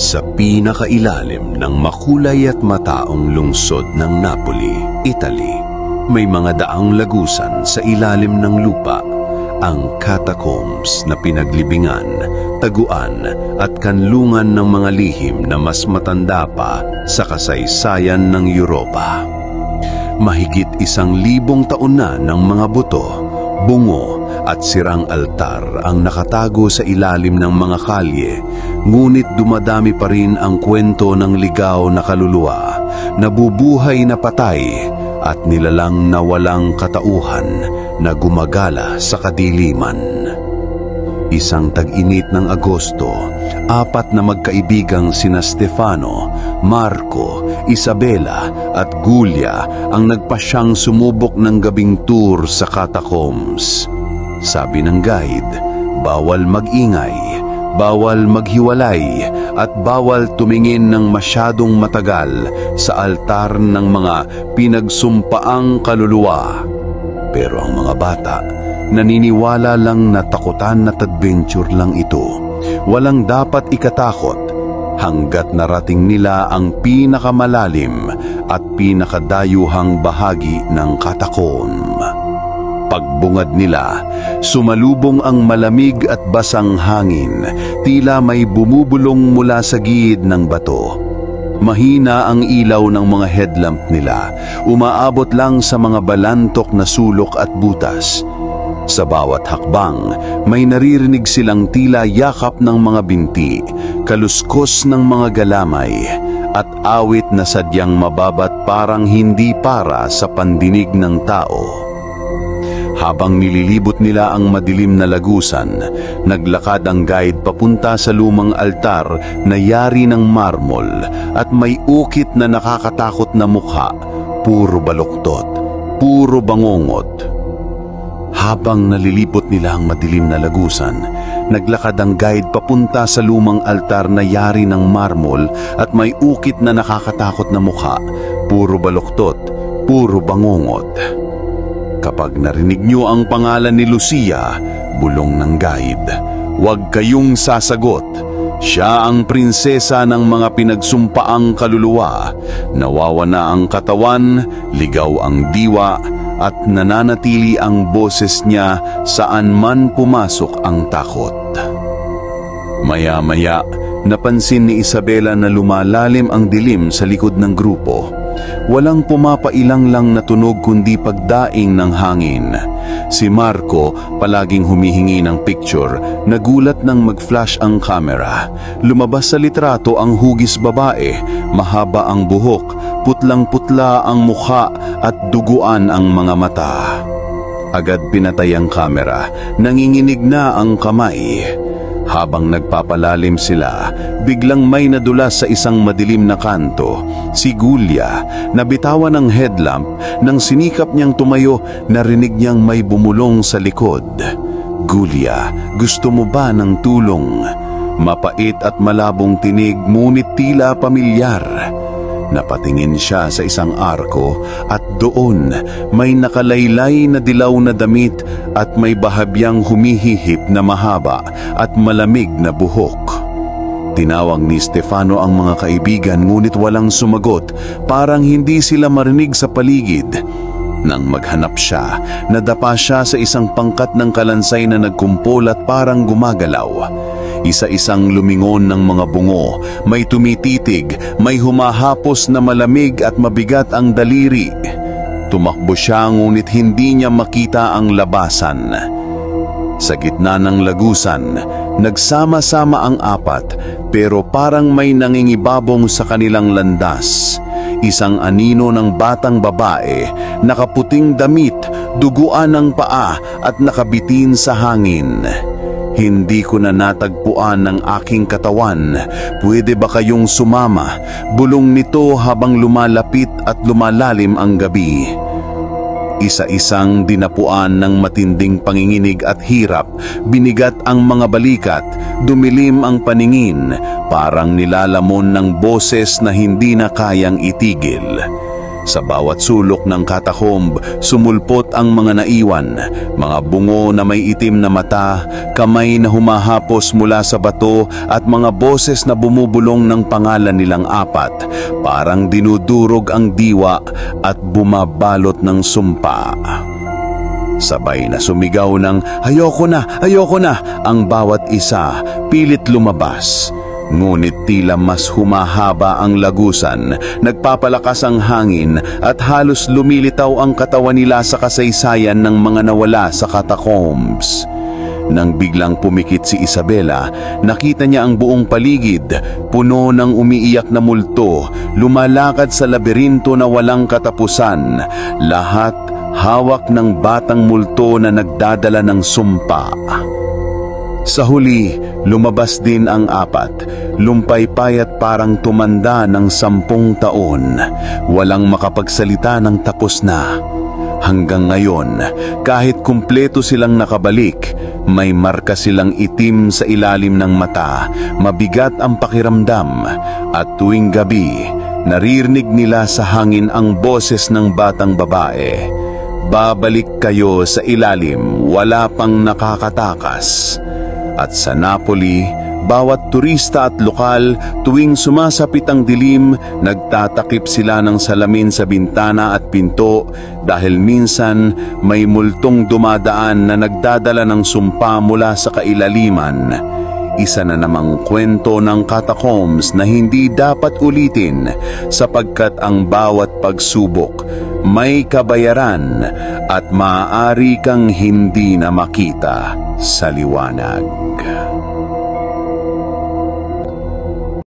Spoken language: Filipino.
Sa pinakailalim ng makulay at mataong lungsod ng Napoli, Italy, may mga daang lagusan sa ilalim ng lupa, ang catacombs na pinaglibingan, taguan at kanlungan ng mga lihim na mas matanda pa sa kasaysayan ng Europa. Mahigit 1,000 taon na ng mga buto, bungo at sirang altar ang nakatago sa ilalim ng mga kalye, ngunit dumadami pa rin ang kwento ng ligaw na kaluluwa, nabubuhay na patay at nilalang na walang katauhan na gumagala sa kadiliman. Isang tag-init ng Agosto, 4 na magkaibigang sina Stefano, Marco, Isabela at Giulia ang nagpasyang sumubok ng gabing tour sa catacombs. Sabi ng guide, bawal mag-ingay, bawal maghiwalay at bawal tumingin ng masyadong matagal sa altar ng mga pinagsumpaang kaluluwa. Pero ang mga bata, naniniwala lang na takutan at adventure lang ito. Walang dapat ikatakot hanggat narating nila ang pinakamalalim at pinakadayuhang bahagi ng catacomb. Pagbungad nila, sumalubong ang malamig at basang hangin, tila may bumubulong mula sa gilid ng bato. Mahina ang ilaw ng mga headlamp nila, umaabot lang sa mga balantok na sulok at butas. Sa bawat hakbang, may naririnig silang tila yakap ng mga binti, kaluskos ng mga galamay, at awit na sadyang mababat parang hindi para sa pandinig ng tao. Habang nililibot nila ang madilim na lagusan, naglakad ang guide papunta sa lumang altar na yari ng marmol at may ukit na nakakatakot na mukha, puro baluktot, puro bangongot. Habang nalilipot nila ang madilim na lagusan, naglakad ang guide papunta sa lumang altar na yari ng marmol at may ukit na nakakatakot na mukha, puro baluktot, puro bangongot. Kapag narinig niyo ang pangalan ni Lucia, bulong ng guide, huwag kayong sasagot. Siya ang prinsesa ng mga pinagsumpaang kaluluwa. Nawawana ang katawan, ligaw ang diwa, at nananatili ang boses niya saan man pumasok ang takot. Maya-maya, napansin ni Isabela na lumalalim ang dilim sa likod ng grupo. Walang pumapailang lang na tunog kundi pagdaing ng hangin. Si Marco, palaging humihingi ng picture, nagulat nang mag-flash ang camera. Lumabas sa litrato ang hugis babae, mahaba ang buhok, putlang-putla ang mukha at duguan ang mga mata. Agad pinatay ang camera, nanginginig na ang kamay. Habang nagpapalalim sila, biglang may nadulas sa isang madilim na kanto. Si Giulia, nabitawan ng headlamp, nang sinikap niyang tumayo, narinig niyang may bumulong sa likod. Giulia, gusto mo ba ng tulong? Mapait at malabong tinig, ngunit tila pamilyar. Napatingin siya sa isang arko at doon may nakalaylay na dilaw na damit at may bahabyang humihihip na mahaba at malamig na buhok. Tinawag ni Stefano ang mga kaibigan ngunit walang sumagot, parang hindi sila marinig sa paligid. Nang maghanap siya, nadapa siya sa isang pangkat ng kalansay na nagkumpol at parang gumagalaw. Isa-isang lumingon ng mga bungo, may tumititig, may humahapos na malamig at mabigat ang daliri. Tumakbo siya ngunit hindi niya makita ang labasan. Sa gitna ng lagusan, nagsama-sama ang apat pero parang may nangingibabong sa kanilang landas. Isang anino ng batang babae, nakaputing damit, duguan ng paa at nakabitin sa hangin. Hindi ko na natagpuan ang aking katawan. Pwede ba kayong sumama? Bulong nito habang lumalapit at lumalalim ang gabi. Isa-isang dinapuan ng matinding panginginig at hirap, binigat ang mga balikat, dumilim ang paningin, parang nilalamon ng boses na hindi na kayang itigil. Sa bawat sulok ng katakomb, sumulpot ang mga naiwan, mga bungo na may itim na mata, kamay na humahapos mula sa bato at mga boses na bumubulong ng pangalan nilang apat, parang dinudurog ang diwa at bumabalot ng sumpa. Sabay na sumigaw ng ayoko na ang bawat isa, pilit lumabas. Ngunit tila mas humahaba ang lagusan, nagpapalakas ang hangin at halos lumilitaw ang katawan nila sa kasaysayan ng mga nawala sa catacombs. Nang biglang pumikit si Isabela, nakita niya ang buong paligid, puno ng umiiyak na multo, lumalakad sa laberinto na walang katapusan, lahat hawak ng batang multo na nagdadala ng sumpa. Sa huli, lumabas din ang apat, lumpaypayat parang tumanda ng 10 taon, walang makapagsalita ng tapos na. Hanggang ngayon, kahit kumpleto silang nakabalik, may marka silang itim sa ilalim ng mata, mabigat ang pakiramdam, at tuwing gabi, naririnig nila sa hangin ang boses ng batang babae. Babalik kayo sa ilalim, wala pang nakakatakas. At sa Napoli, bawat turista at lokal, tuwing sumasapit ang dilim, nagtatakip sila ng salamin sa bintana at pinto dahil minsan may multong dumadaan na nagdadala ng sumpa mula sa kailaliman. Isa na namang kwento ng catacombs na hindi dapat ulitin sapagkat ang bawat pagsubok may kabayaran at maaari kang hindi na makita sa liwanag.